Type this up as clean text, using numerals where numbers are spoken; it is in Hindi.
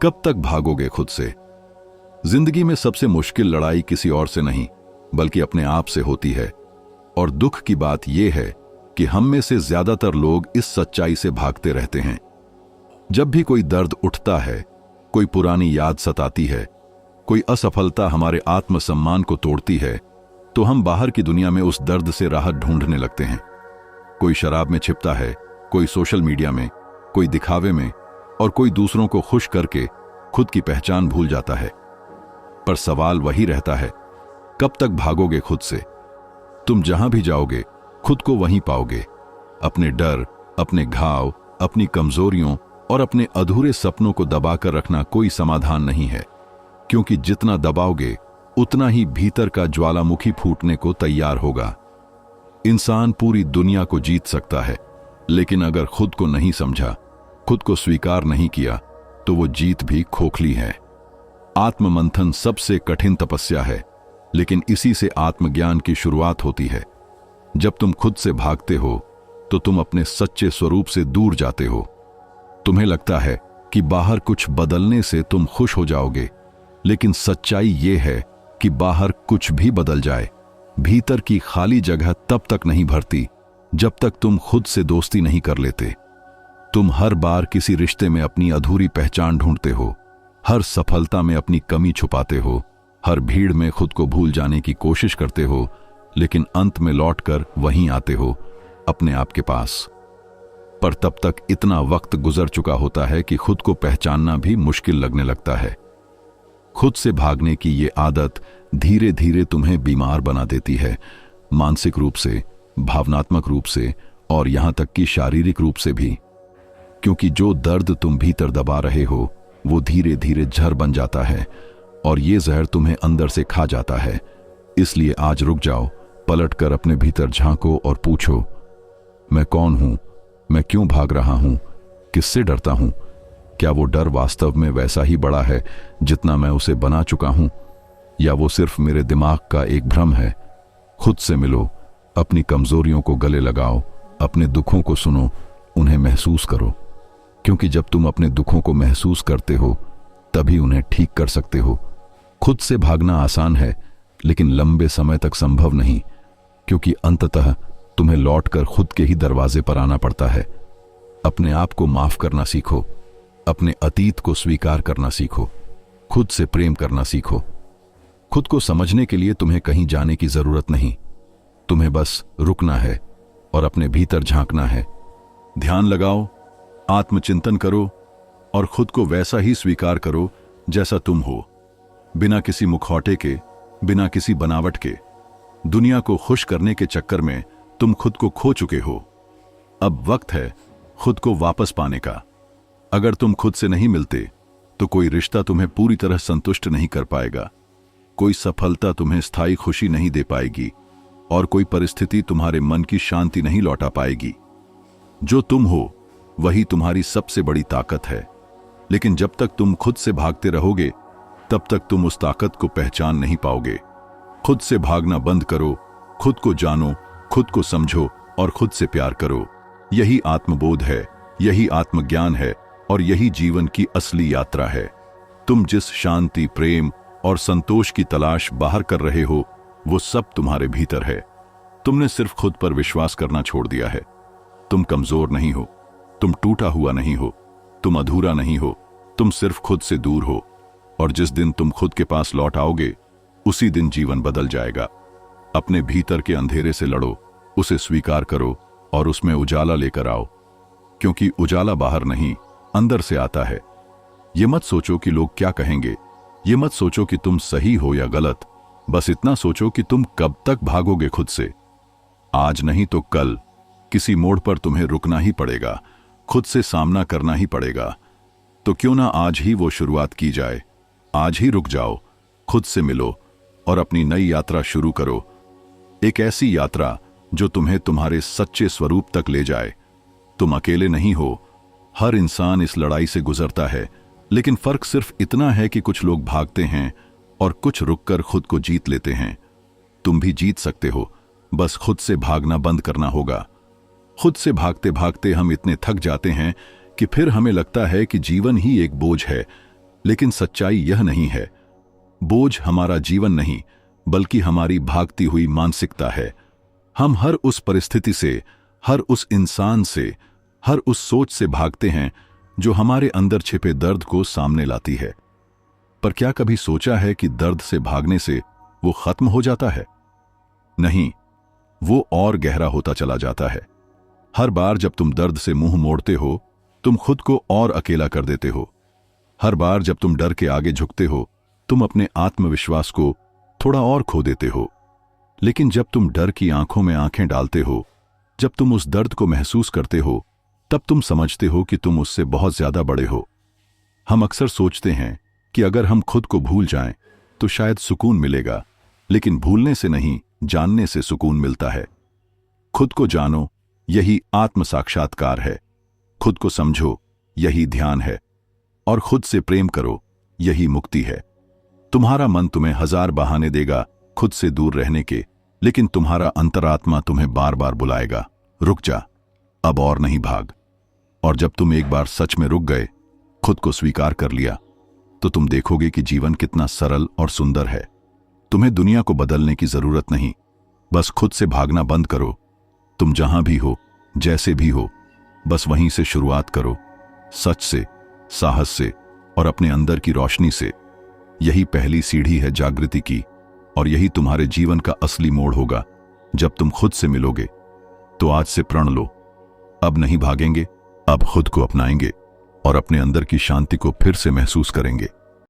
कब तक भागोगे खुद से? जिंदगी में सबसे मुश्किल लड़ाई किसी और से नहीं बल्कि अपने आप से होती है। और दुख की बात यह है कि हम में से ज्यादातर लोग इस सच्चाई से भागते रहते हैं। जब भी कोई दर्द उठता है, कोई पुरानी याद सताती है, कोई असफलता हमारे आत्मसम्मान को तोड़ती है, तो हम बाहर की दुनिया में उस दर्द से राहत ढूंढने लगते हैं। कोई शराब में छिपता है, कोई सोशल मीडिया में, कोई दिखावे में, और कोई दूसरों को खुश करके खुद की पहचान भूल जाता है। पर सवाल वही रहता है, कब तक भागोगे खुद से? तुम जहां भी जाओगे खुद को वहीं पाओगे। अपने डर, अपने घाव, अपनी कमजोरियों और अपने अधूरे सपनों को दबाकर रखना कोई समाधान नहीं है, क्योंकि जितना दबाओगे उतना ही भीतर का ज्वालामुखी फूटने को तैयार होगा। इंसान पूरी दुनिया को जीत सकता है, लेकिन अगर खुद को नहीं समझा, खुद को स्वीकार नहीं किया, तो वो जीत भी खोखली है। आत्ममंथन सबसे कठिन तपस्या है, लेकिन इसी से आत्मज्ञान की शुरुआत होती है। जब तुम खुद से भागते हो तो तुम अपने सच्चे स्वरूप से दूर जाते हो। तुम्हें लगता है कि बाहर कुछ बदलने से तुम खुश हो जाओगे, लेकिन सच्चाई ये है कि बाहर कुछ भी बदल जाए, भीतर की खाली जगह तब तक नहीं भरती जब तक तुम खुद से दोस्ती नहीं कर लेते। तुम हर बार किसी रिश्ते में अपनी अधूरी पहचान ढूंढते हो, हर सफलता में अपनी कमी छुपाते हो, हर भीड़ में खुद को भूल जाने की कोशिश करते हो, लेकिन अंत में लौटकर वहीं आते हो, अपने आप के पास। पर तब तक इतना वक्त गुजर चुका होता है कि खुद को पहचानना भी मुश्किल लगने लगता है। खुद से भागने की ये आदत धीरे धीरे तुम्हें बीमार बना देती है, मानसिक रूप से, भावनात्मक रूप से और यहां तक कि शारीरिक रूप से भी। क्योंकि जो दर्द तुम भीतर दबा रहे हो वो धीरे धीरे जहर बन जाता है, और ये जहर तुम्हें अंदर से खा जाता है। इसलिए आज रुक जाओ, पलटकर अपने भीतर झांको और पूछो, मैं कौन हूं? मैं क्यों भाग रहा हूं? किससे डरता हूं? क्या वो डर वास्तव में वैसा ही बड़ा है जितना मैं उसे बना चुका हूं, या वो सिर्फ मेरे दिमाग का एक भ्रम है? खुद से मिलो, अपनी कमजोरियों को गले लगाओ, अपने दुखों को सुनो, उन्हें महसूस करो। क्योंकि जब तुम अपने दुखों को महसूस करते हो तभी उन्हें ठीक कर सकते हो। खुद से भागना आसान है, लेकिन लंबे समय तक संभव नहीं, क्योंकि अंततः तुम्हें लौटकर खुद के ही दरवाजे पर आना पड़ता है। अपने आप को माफ करना सीखो, अपने अतीत को स्वीकार करना सीखो, खुद से प्रेम करना सीखो। खुद को समझने के लिए तुम्हें कहीं जाने की जरूरत नहीं, तुम्हें बस रुकना है और अपने भीतर झांकना है। ध्यान लगाओ, आत्मचिंतन करो और खुद को वैसा ही स्वीकार करो जैसा तुम हो, बिना किसी मुखौटे के, बिना किसी बनावट के। दुनिया को खुश करने के चक्कर में तुम खुद को खो चुके हो। अब वक्त है खुद को वापस पाने का। अगर तुम खुद से नहीं मिलते तो कोई रिश्ता तुम्हें पूरी तरह संतुष्ट नहीं कर पाएगा, कोई सफलता तुम्हें स्थायी खुशी नहीं दे पाएगी, और कोई परिस्थिति तुम्हारे मन की शांति नहीं लौटा पाएगी। जो तुम हो वही तुम्हारी सबसे बड़ी ताकत है, लेकिन जब तक तुम खुद से भागते रहोगे तब तक तुम उस ताकत को पहचान नहीं पाओगे। खुद से भागना बंद करो, खुद को जानो, खुद को समझो और खुद से प्यार करो। यही आत्मबोध है, यही आत्मज्ञान है और यही जीवन की असली यात्रा है। तुम जिस शांति, प्रेम और संतोष की तलाश बाहर कर रहे हो वो सब तुम्हारे भीतर है। तुमने सिर्फ खुद पर विश्वास करना छोड़ दिया है। तुम कमजोर नहीं हो, तुम टूटा हुआ नहीं हो, तुम अधूरा नहीं हो, तुम सिर्फ खुद से दूर हो। और जिस दिन तुम खुद के पास लौट आओगे उसी दिन जीवन बदल जाएगा। अपने भीतर के अंधेरे से लड़ो, उसे स्वीकार करो और उसमें उजाला लेकर आओ, क्योंकि उजाला बाहर नहीं अंदर से आता है। ये मत सोचो कि लोग क्या कहेंगे, ये मत सोचो कि तुम सही हो या गलत, बस इतना सोचो कि तुम कब तक भागोगे खुद से। आज नहीं तो कल किसी मोड़ पर तुम्हें रुकना ही पड़ेगा, खुद से सामना करना ही पड़ेगा। तो क्यों ना आज ही वो शुरुआत की जाए। आज ही रुक जाओ, खुद से मिलो और अपनी नई यात्रा शुरू करो। एक ऐसी यात्रा जो तुम्हें तुम्हारे सच्चे स्वरूप तक ले जाए। तुम अकेले नहीं हो, हर इंसान इस लड़ाई से गुजरता है, लेकिन फर्क सिर्फ इतना है कि कुछ लोग भागते हैं और कुछ रुककर खुद को जीत लेते हैं। तुम भी जीत सकते हो, बस खुद से भागना बंद करना होगा। खुद से भागते भागते हम इतने थक जाते हैं कि फिर हमें लगता है कि जीवन ही एक बोझ है, लेकिन सच्चाई यह नहीं है। बोझ हमारा जीवन नहीं, बल्कि हमारी भागती हुई मानसिकता है। हम हर उस परिस्थिति से, हर उस इंसान से, हर उस सोच से भागते हैं जो हमारे अंदर छिपे दर्द को सामने लाती है। पर क्या कभी सोचा है कि दर्द से भागने से वो खत्म हो जाता है? नहीं, वो और गहरा होता चला जाता है। हर बार जब तुम दर्द से मुंह मोड़ते हो, तुम खुद को और अकेला कर देते हो। हर बार जब तुम डर के आगे झुकते हो, तुम अपने आत्मविश्वास को थोड़ा और खो देते हो। लेकिन जब तुम डर की आंखों में आंखें डालते हो, जब तुम उस दर्द को महसूस करते हो, तब तुम समझते हो कि तुम उससे बहुत ज्यादा बड़े हो। हम अक्सर सोचते हैं कि अगर हम खुद को भूल जाएं तो शायद सुकून मिलेगा, लेकिन भूलने से नहीं, जानने से सुकून मिलता है। खुद को जानो, यही आत्म साक्षात्कार है। खुद को समझो, यही ध्यान है। और खुद से प्रेम करो, यही मुक्ति है। तुम्हारा मन तुम्हें हजार बहाने देगा खुद से दूर रहने के, लेकिन तुम्हारा अंतरात्मा तुम्हें बार बार बुलाएगा, रुक जा, अब और नहीं भाग। और जब तुम एक बार सच में रुक गए, खुद को स्वीकार कर लिया, तो तुम देखोगे कि जीवन कितना सरल और सुंदर है। तुम्हें दुनिया को बदलने की जरूरत नहीं, बस खुद से भागना बंद करो। तुम जहां भी हो, जैसे भी हो, बस वहीं से शुरुआत करो, सच से, साहस से और अपने अंदर की रोशनी से। यही पहली सीढ़ी है जागृति की, और यही तुम्हारे जीवन का असली मोड़ होगा। जब तुम खुद से मिलोगे तो आज से प्रण लो, अब नहीं भागेंगे, अब खुद को अपनाएंगे और अपने अंदर की शांति को फिर से महसूस करेंगे।